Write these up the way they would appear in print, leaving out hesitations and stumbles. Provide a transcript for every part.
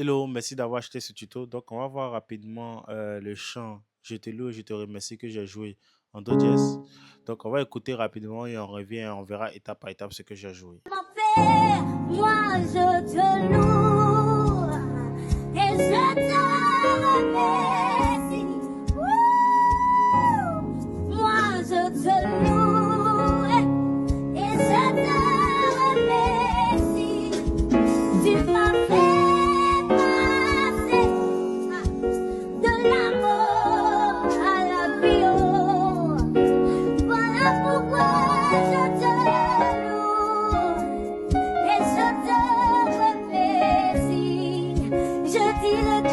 Hello, merci d'avoir acheté ce tuto. Donc, on va voir rapidement le chant Je te loue et je te remercie que j'ai joué en Do dièse. Donc, on va écouter rapidement et on revient et on verra étape par étape ce que j'ai joué. Moi je te loue et je te remercie. Moi je te loue et je te remercie. Tu m'as fait passer de la mort à la vie. Oh. Voilà pourquoi je te loue et je te remercie. Je dirai que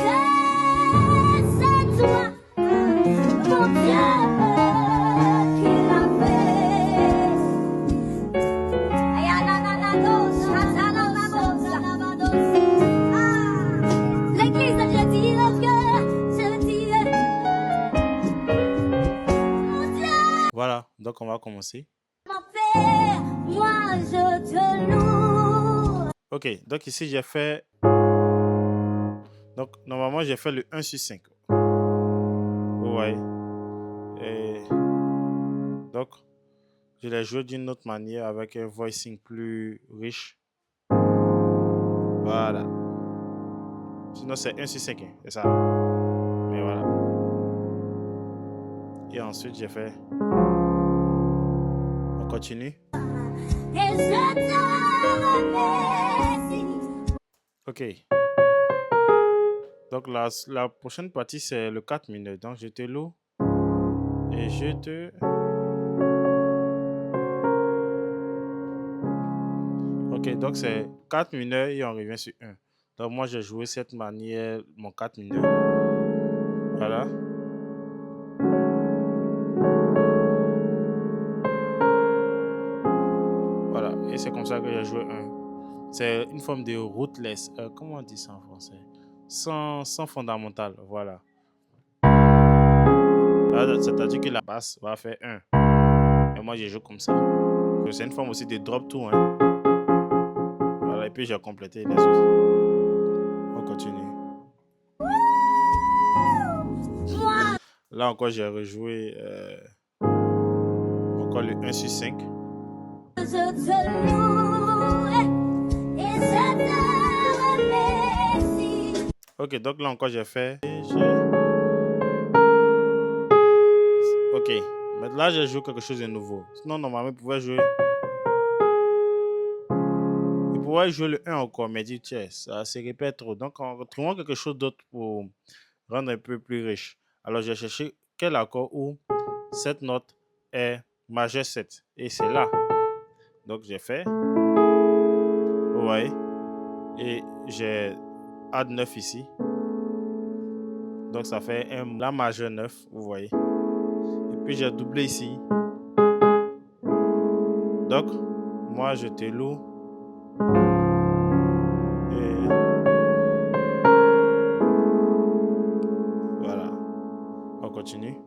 c'est toi, mon Dieu, qui l'a fait. Ay, anananados, atananados. L'église, je dirai que, je dirai, mon Dieu. Voilà, donc on va commencer. Moi je te loue. Ok, donc ici j'ai fait. Donc, normalement, j'ai fait le 1 sur 5. Vous voyez. Et donc, je l'ai joué d'une autre manière avec un voicing plus riche. Voilà. Sinon, c'est 1 sur 5, hein, c'est ça. Mais voilà. Et ensuite, j'ai fait. On continue. Et je te remercie. Ok. Donc, la prochaine partie, c'est le 4 minutes. Donc, je te loue. Et je te. Ok, donc c'est 4 mineurs et on revient sur 1. Donc, moi, j'ai joué cette manière, mon 4 mineurs. Voilà. Voilà. Et c'est comme ça que j'ai joué 1. C'est une forme de rootless. Comment on dit ça en français? Sans fondamental. Voilà. C'est-à-dire que la basse va faire 1. Et moi, je joue comme ça. C'est une forme aussi de drop 2. Hein. Voilà. Et puis, j'ai complété les autres. On continue. Là encore, j'ai rejoué encore le 1 sur 5. Je te loue et je te remercie. Ok, donc là encore, j'ai fait. Ok, mais là, j'ai joué quelque chose de nouveau. Sinon, normalement, il pouvait jouer. Il pouvait jouer le 1 encore, mais dit, tiens, ça se répète trop. Donc, on retrouvons quelque chose d'autre pour rendre un peu plus riche. Alors, j'ai cherché quel accord où cette note est majeur 7. Et c'est là. Donc, j'ai fait. Vous voyez. Et j'ai add 9 ici. Donc, ça fait un La majeur 9. Vous voyez. Et puis, j'ai doublé ici. Donc, moi, je te loue. Et voilà. On continue.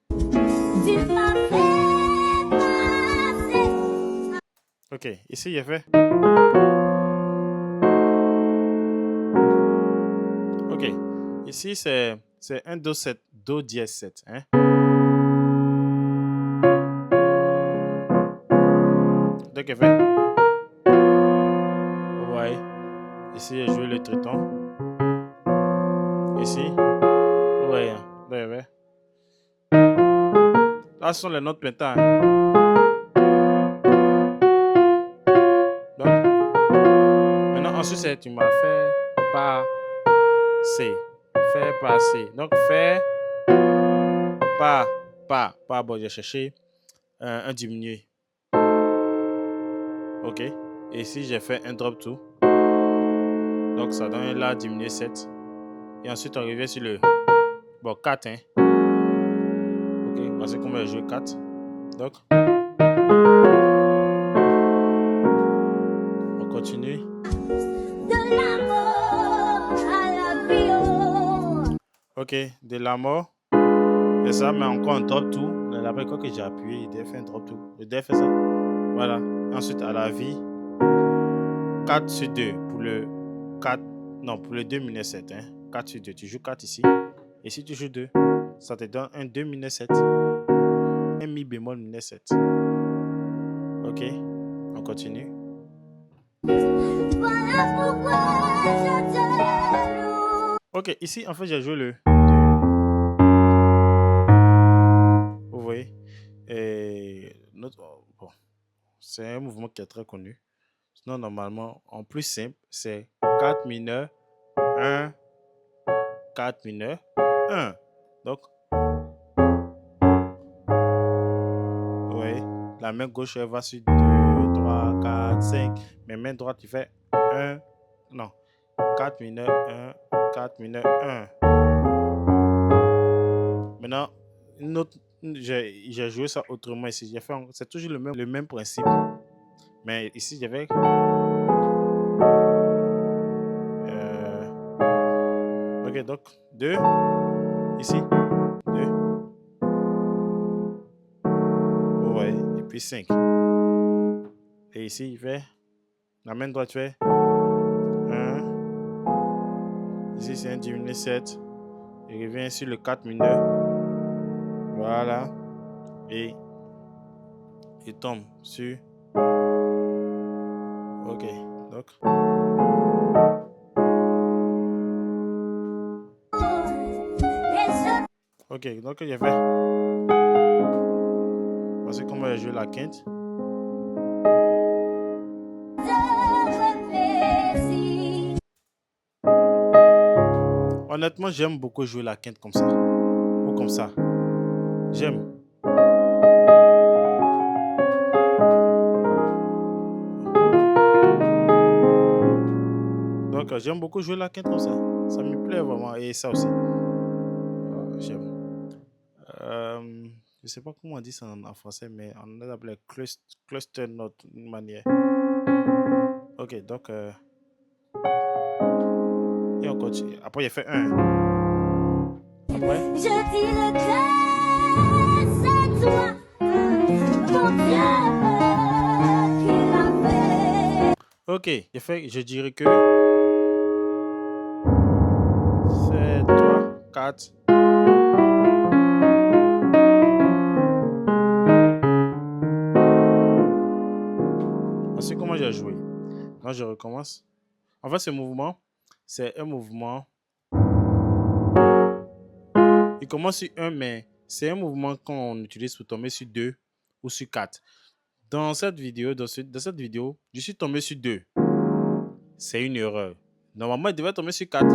Tu m'as fait passer. Ok, ici, j'ai fait. Ok, ici, c'est un Do 7, Do dièse 7. Hein? Donc, j'ai fait. Vous voyez. Ici, j'ai joué le triton. Ici. Vous voyez. Donc, j'ai fait. Là, ce sont les notes pentades. Hein? Donc, maintenant, ensuite, c'est tu m'as fait passer. Faire passer. Donc, faire pas. Bon, j'ai cherché un diminué. Ok. Et ici, j'ai fait un drop 2. Donc, ça donne un La diminué 7. Et ensuite, on revient sur le 4. Hein. Ok, voici comment j'ai joué 4. Donc, on continue. De l'amour à la vie. Oh. Ok, de la mort. C'est ça, mais encore un drop 2. La première fois que j'ai appuyé, il devait faire un drop 2. Je devais faire ça. Voilà. Ensuite, à la vie. 4 sur 2 pour le 4 Non, pour le 2 mineur 7. Hein. 4 sur 2. Tu joues 4 ici. Et si tu joues 2, ça te donne un 2 mineur 7. Un mi bémol mineur 7. Ok, on continue. Voilà pourquoi je te loue. Ok, ici, en fait, j'ai joué le 2. Vous voyez? Et bon, c'est un mouvement qui est très connu. Sinon, normalement, en plus simple, c'est 4 mineur, 1, 4 mineur, 1. Donc, vous voyez, la main gauche, elle va sur 2, 3, 4, 5. Mais main droite, tu fais 1, non, 4 mineur, 1, 4 mineur, 1. Maintenant, j'ai joué ça autrement ici. C'est toujours le même principe. Mais ici, j'avais... Ok, donc 2. Ici, 2. Ouais, et puis 5. Et ici, il fait... La main droite fait 1. Ici, c'est un diminué 7. Il revient sur le 4 mineur. Voilà. Et il tombe sur... Ok, donc... Ok, donc j'ai fait... Voici comment j'ai joué la quinte. Honnêtement, j'aime beaucoup jouer la quinte comme ça. Ou comme ça. J'aime. Donc, j'aime beaucoup jouer la quinte comme ça. Ça me plaît vraiment. Et ça aussi. J'aime. Je ne sais pas comment on dit ça en français, mais on a appelé cluster note d'une manière. Ok, donc... et on continue. Après, il a fait 1. Après... Je dirais que c'est toi, mon Dieu, qui l'a fait. Ok, je dirais que... c'est toi, 4. Voici comment j'ai joué. Quand je recommence. En fait, ce mouvement, c'est un mouvement... Il commence sur 1, mais c'est un mouvement qu'on utilise pour tomber sur 2 ou sur 4. Dans cette vidéo, je suis tombé sur 2. C'est une erreur. Normalement, il devait tomber sur 4.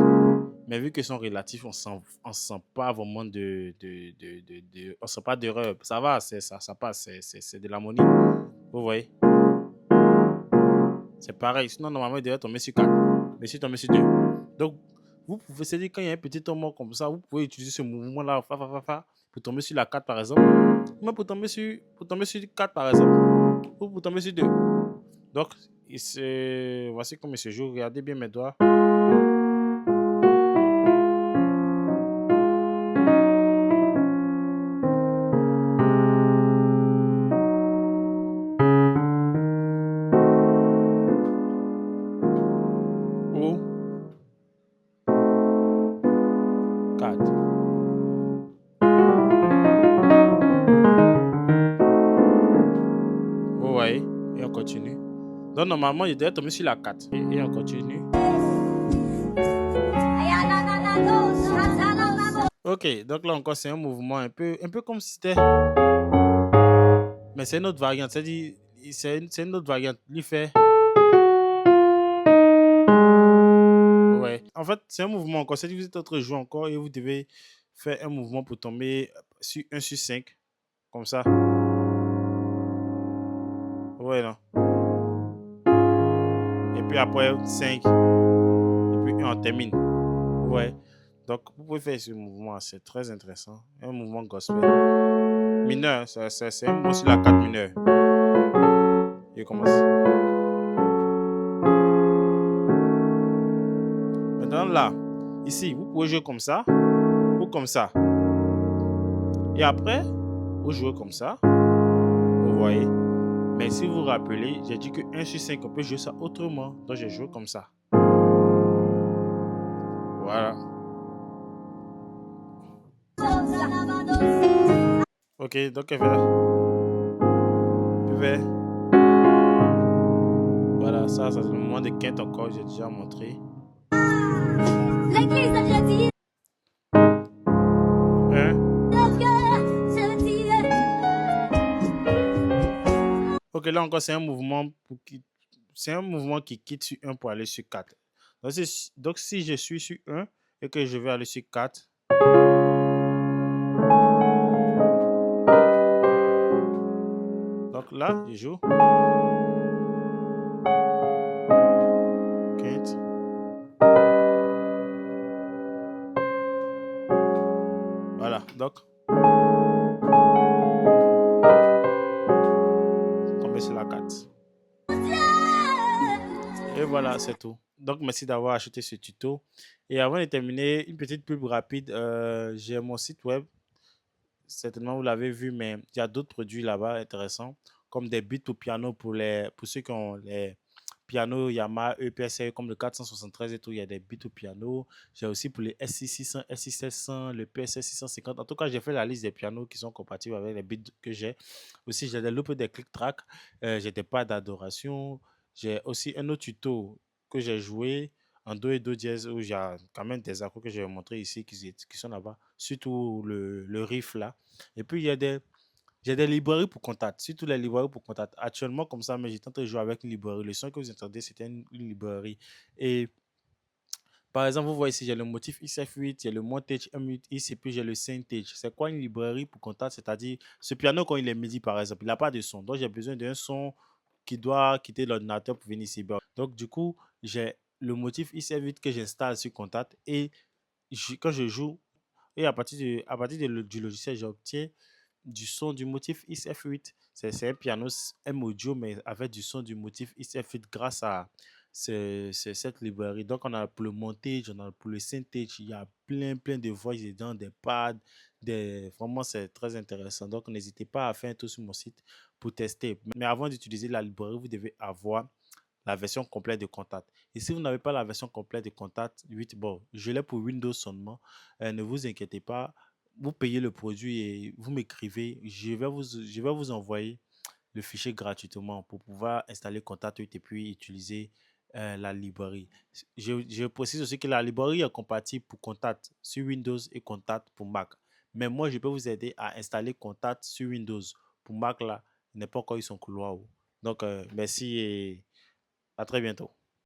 Mais vu qu'ils sont relatifs, on sent pas vraiment on sent pas d'erreur. Ça va, ça passe. C'est de l'harmonie. Vous voyez? C'est pareil. Sinon, normalement, il devait tomber sur 4. Mais je suis tombé sur 2. Donc, vous pouvez, c'est-à-dire quand il y a un petit tombant comme ça, vous pouvez utiliser ce mouvement-là pour tomber sur la 4 par exemple. Mais pour tomber sur 4 par exemple. Ou pour tomber sur 2. Donc, voici comment il se joue. Regardez bien mes doigts. Ou 4. Vous voyez? Et on continue. Donc, normalement, il devait tomber sur la 4. Et on continue. Ok, donc là encore, c'est un mouvement un peu comme si c'était... Mais c'est une autre variante. C'est-à-dire, c'est une autre variante. Lui fait... Ouais. En fait, c'est un mouvement encore. C'est-à-dire, vous êtes en train de jouer encore et vous devez faire un mouvement pour tomber sur 1 sur 5. Comme ça. Ouais, non. Et puis après, 5. Et puis on termine. Ouais. Donc, vous pouvez faire ce mouvement. C'est très intéressant. Un mouvement gospel. Mineur. C'est un mouvement sur la 4 mineure. Il commence. Maintenant, là. Ici, vous pouvez jouer comme ça. Ou comme ça. Et après, vous jouez comme ça. Vous voyez. Mais si vous vous rappelez, j'ai dit que 1 sur 5, on peut jouer ça autrement. Donc, j'ai joué comme ça. Voilà. Ok, donc elle fait là. Puis voilà, ça c'est le moment de quinte encore, j'ai déjà montré. L'église a déjà dit, Un. leur cœur se tire. Ok, là encore, c'est un mouvement c'est un mouvement qui quitte sur un pour aller sur 4. Donc si je suis sur un et que je vais aller sur 4, donc là, je joue quinte. Voilà, donc tomber sur la 4. Et voilà, c'est tout. Donc, merci d'avoir acheté ce tuto. Et avant de terminer, une petite pub rapide. J'ai mon site web. Certainement, vous l'avez vu, mais il y a d'autres produits là-bas intéressants, comme des beats au piano pour ceux qui ont les pianos Yamaha EPSL comme le 473 et tout. Il y a des beats au piano. J'ai aussi pour les SC600, SC700, le PSS 650. En tout cas, j'ai fait la liste des pianos qui sont compatibles avec les beats que j'ai. Aussi, j'ai des loupes des click track. J'ai des pas d'adoration. J'ai aussi un autre tuto que j'ai joué en do et do dièse où il y a quand même des accords que je vais montrer ici qui sont là-bas, surtout le riff là. Et puis j'ai des librairies pour contact, surtout les librairies pour contact. Actuellement, comme ça, mais j'ai tenté de jouer avec une librairie. Le son que vous entendez, c'était une librairie. Et par exemple, vous voyez ici, j'ai le motif XF8, j'ai le montage M8X et puis j'ai le Syntage. C'est quoi une librairie pour contact? C'est-à-dire, ce piano, quand il est MIDI, par exemple, il n'a pas de son. Donc, j'ai besoin d'un son qui doit quitter l'ordinateur pour venir ici. Donc, du coup, j'ai le motif XF8 que j'installe sur contact et quand je joue, et à partir du logiciel, j'obtiens du son du motif XF8. C'est un piano M audio, mais avec du son du motif XF8 grâce à cette librairie. Donc, on a pour le montage, on a pour le synthèse, il y a plein de voix dedans, des pads, vraiment, c'est très intéressant. Donc, n'hésitez pas à faire un tour sur mon site pour tester. Mais avant d'utiliser la librairie, vous devez avoir la version complète de Contact. Et si vous n'avez pas la version complète de Contact 8, bon, je l'ai pour Windows seulement. Ne vous inquiétez pas, vous payez le produit et vous m'écrivez. Je vais vous envoyer le fichier gratuitement pour pouvoir installer Contact 8 et puis utiliser la librairie. Je précise aussi que la librairie est compatible pour Contact sur Windows et Contact pour Mac. Mais moi, je peux vous aider à installer Contact sur Windows. Pour Mac, là, il n'est pas encore eu son couloir. Donc, merci et à très bientôt.